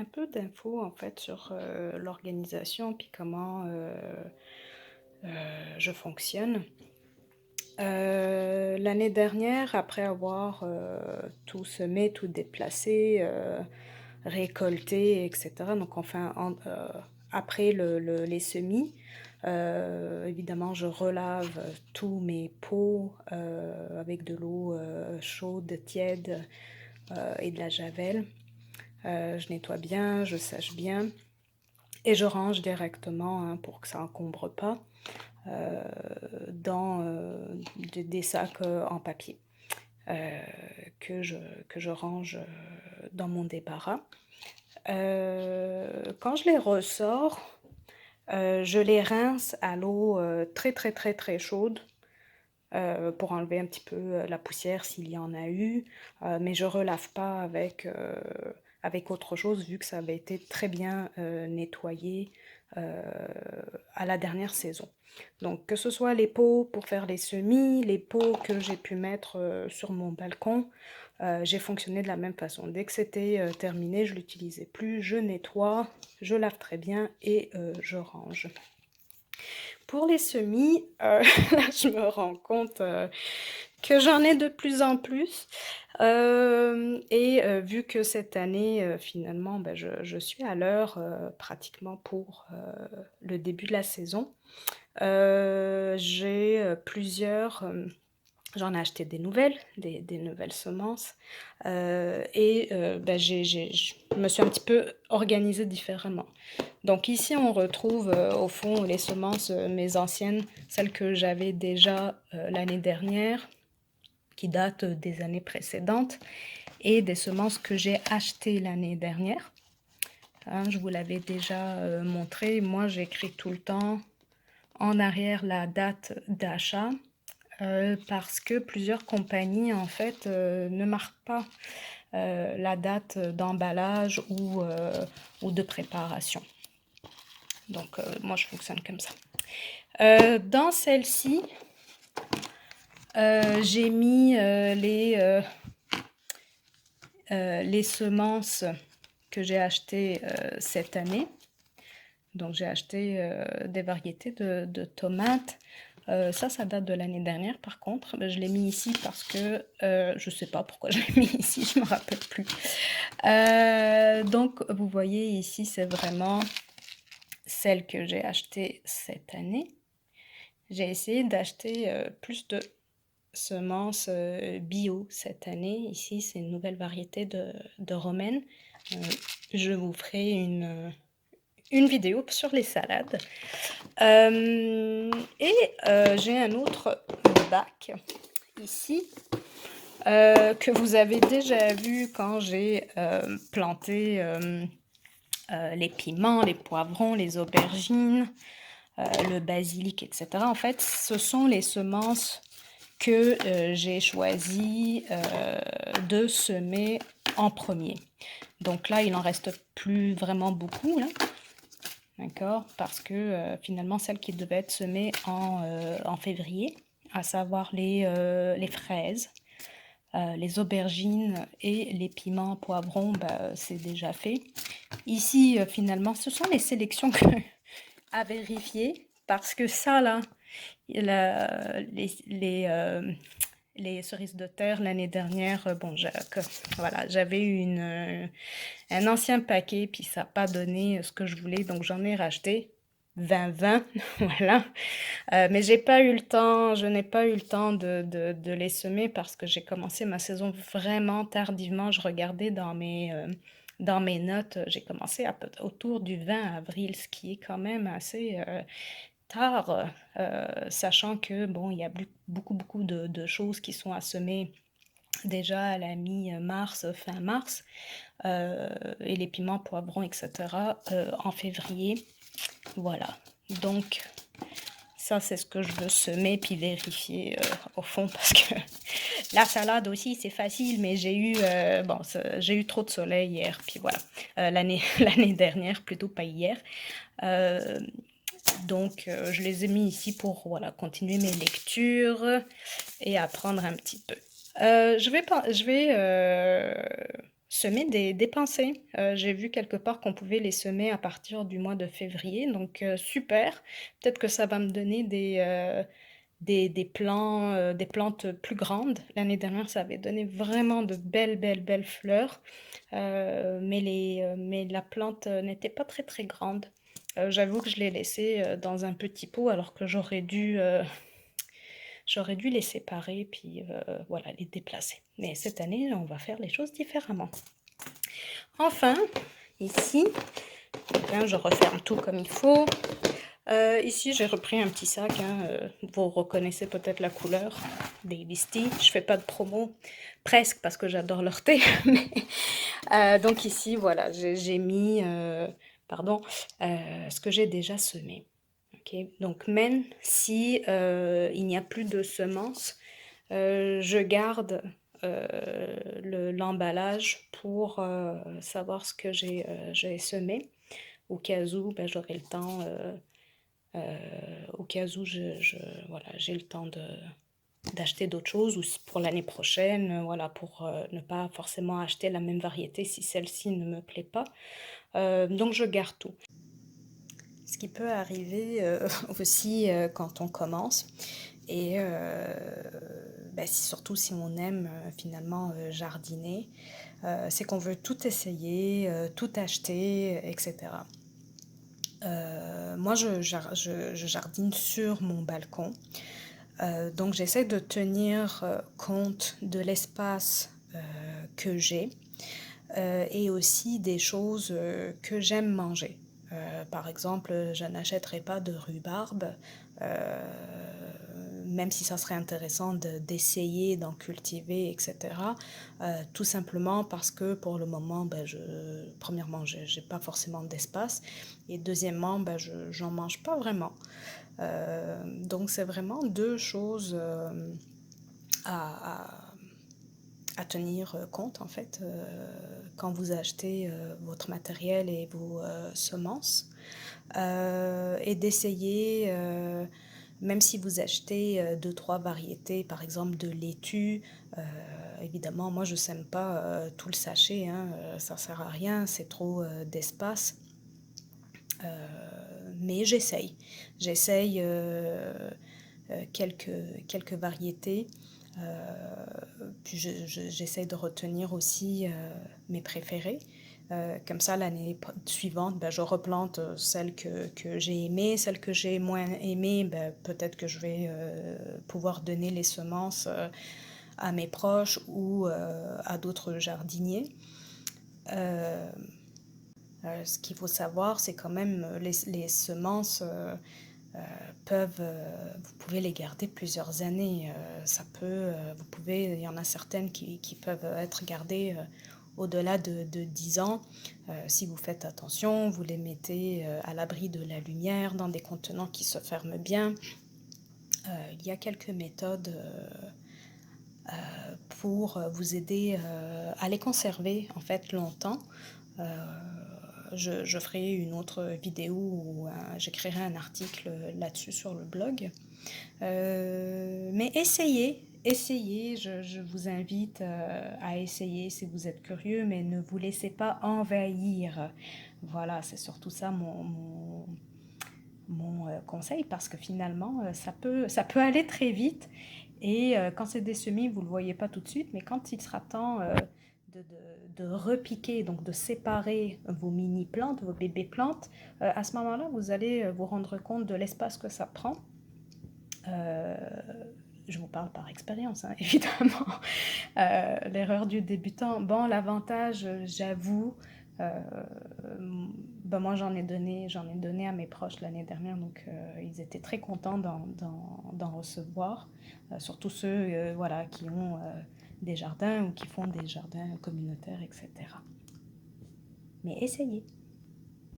un peu d'infos en fait sur l'organisation puis comment je fonctionne. L'année dernière, après avoir tout semé, tout déplacé, récolté, etc. Donc enfin, après les semis, évidemment, je relave tous mes pots avec de l'eau chaude, tiède et de la javel. Je nettoie bien, je sèche bien et je range directement hein, pour que ça encombre pas euh, dans des sacs en papier euh, que, je, que je range dans mon débarras. Quand je les ressors, je les rince à l'eau très très très très chaude pour enlever un petit peu la poussière s'il y en a eu, mais je relave pas avec autre chose vu que ça avait été très bien nettoyé euh, à la dernière saison. Donc que ce soit les pots pour faire les semis, les pots que j'ai pu mettre sur mon balcon, j'ai fonctionné de la même façon. Dès que c'était terminé, je l'utilisais plus, je nettoie, je lave très bien et je range. Pour les semis, là, je me rends compte que j'en ai de plus en plus. Vu que cette année, finalement, ben, je suis à l'heure pratiquement pour le début de la saison, j'ai plusieurs... j'en ai acheté des nouvelles, des nouvelles semences, ben, je me suis un petit peu organisée différemment. Donc ici, on retrouve au fond les semences, mes anciennes, celles que j'avais déjà l'année dernière, qui datent des années précédentes, et des semences que j'ai achetées l'année dernière. Hein, je vous l'avais déjà montré, moi j'écris tout le temps en arrière la date d'achat, parce que plusieurs compagnies en fait ne marquent pas la date d'emballage ou de préparation. Donc moi je fonctionne comme ça. Dans celle-ci, j'ai mis les semences que j'ai achetées cette année. Donc j'ai acheté des variétés de tomates. Ça date de l'année dernière par contre. Je l'ai mis ici parce que je ne sais pas pourquoi je l'ai mis ici, je ne me rappelle plus. Donc vous voyez ici, c'est vraiment celle que j'ai achetée cette année. J'ai essayé d'acheter plus de semences bio cette année. Ici, c'est une nouvelle variété de romaine. Je vous ferai une vidéo sur les salades. J'ai un autre bac ici que vous avez déjà vu quand j'ai planté les piments, les poivrons, les aubergines, le basilic, etc. En fait, ce sont les semences que j'ai choisi de semer en premier. Donc là, il n'en reste plus vraiment beaucoup, là. D'accord? Parce que finalement, celles qui devaient être semées en février, à savoir les fraises, les aubergines et les piments, poivrons, bah, c'est déjà fait. Ici, finalement, ce sont les sélections que à vérifier parce que ça, là, les cerises de terre l'année dernière, bon, voilà, j'avais eu un ancien paquet, puis ça n'a pas donné ce que je voulais, donc j'en ai racheté 20, voilà. Mais j'ai pas eu le temps, je n'ai pas eu le temps de les semer parce que j'ai commencé ma saison vraiment tardivement. Je regardais dans mes notes, j'ai commencé autour du 20 avril, ce qui est quand même assez tard, sachant que bon, il y a beaucoup de choses qui sont à semer déjà à la mi-mars, fin mars, et les piments, poivrons, etc. En février. Voilà. Donc ça, c'est ce que je veux semer puis vérifier au fond parce que la salade aussi, c'est facile, mais j'ai eu trop de soleil hier, puis voilà, l'année dernière, plutôt pas hier. Euh, donc, je les ai mis ici pour voilà, continuer mes lectures et apprendre un petit peu. Je vais Semer des pensées. J'ai vu quelque part qu'on pouvait les semer à partir du mois de février, donc super. Peut-être que ça va me donner des plantes plus grandes. L'année dernière, ça avait donné vraiment de belles, belles, belles fleurs, mais la plante, n'était pas très, très grande. J'avoue que je l'ai laissée, dans un petit pot alors que j'aurais dû les séparer puis, voilà, les déplacer. Mais cette année, on va faire les choses différemment. Enfin, ici, bien, je referme tout comme il faut. Ici, j'ai repris un petit sac, hein, vous reconnaissez peut-être la couleur, des Tea. Je fais pas de promo, presque, parce que j'adore leur thé. Mais, donc ici, voilà, j'ai mis, pardon, ce que j'ai déjà semé. Ok. Donc même si il n'y a plus de semences, je garde l'emballage pour savoir ce que j'ai semé, au cas où ben, j'aurai le temps, au cas où voilà, j'ai le temps d'acheter d'autres choses ou pour l'année prochaine, voilà, pour ne pas forcément acheter la même variété si celle-ci ne me plaît pas. Donc je garde tout. Ce qui peut arriver aussi quand on commence, et ben, surtout si on aime finalement jardiner, c'est qu'on veut tout essayer, tout acheter, etc. Moi, je jardine sur mon balcon, donc j'essaie de tenir compte de l'espace que j'ai et aussi des choses que j'aime manger. Par exemple, je n'achèterai pas de rhubarbe, euh, même si ça serait intéressant d'essayer d'en cultiver, etc. Tout simplement parce que pour le moment, ben, premièrement, je n'ai pas forcément d'espace, et deuxièmement, ben, je n'en mange pas vraiment. Donc c'est vraiment deux choses à, à à tenir compte en fait quand vous achetez votre matériel et vos semences, et d'essayer même si vous achetez deux trois variétés par exemple de laitue, évidemment moi je sème pas tout le sachet, hein, ça sert à rien, c'est trop d'espace, mais j'essaye quelques variétés. Puis j'essaie de retenir aussi mes préférés. Comme ça, l'année suivante, ben, je replante celles que j'ai aimées, celles que j'ai moins aimées, ben, peut-être que je vais pouvoir donner les semences à mes proches ou à d'autres jardiniers. Euh, Ce qu'il faut savoir, c'est quand même les semences peuvent, vous pouvez les garder plusieurs années. Vous pouvez, il y en a certaines qui peuvent être gardées au-delà de 10 ans. Si vous faites attention, vous les mettez à l'abri de la lumière, dans des contenants qui se ferment bien. Il y a quelques méthodes pour vous aider à les conserver en fait longtemps. Je ferai une autre vidéo où j'écrirai un article là-dessus sur le blog. Mais essayez, je vous invite à essayer si vous êtes curieux, mais ne vous laissez pas envahir. Voilà, c'est surtout ça mon conseil, parce que finalement, ça peut aller très vite. Et quand c'est des semis, vous ne le voyez pas tout de suite, mais quand il sera temps de repiquer, donc de séparer vos mini-plantes, vos bébés-plantes, à ce moment-là, vous allez vous rendre compte de l'espace que ça prend. Euh, je vous parle par expérience, hein, évidemment. L'erreur du débutant. Bon, l'avantage, j'avoue, euh, ben moi j'en ai donné à mes proches l'année dernière, donc ils étaient très contents d'en recevoir, surtout ceux voilà, qui ont des jardins ou qui font des jardins communautaires, etc. Mais essayez.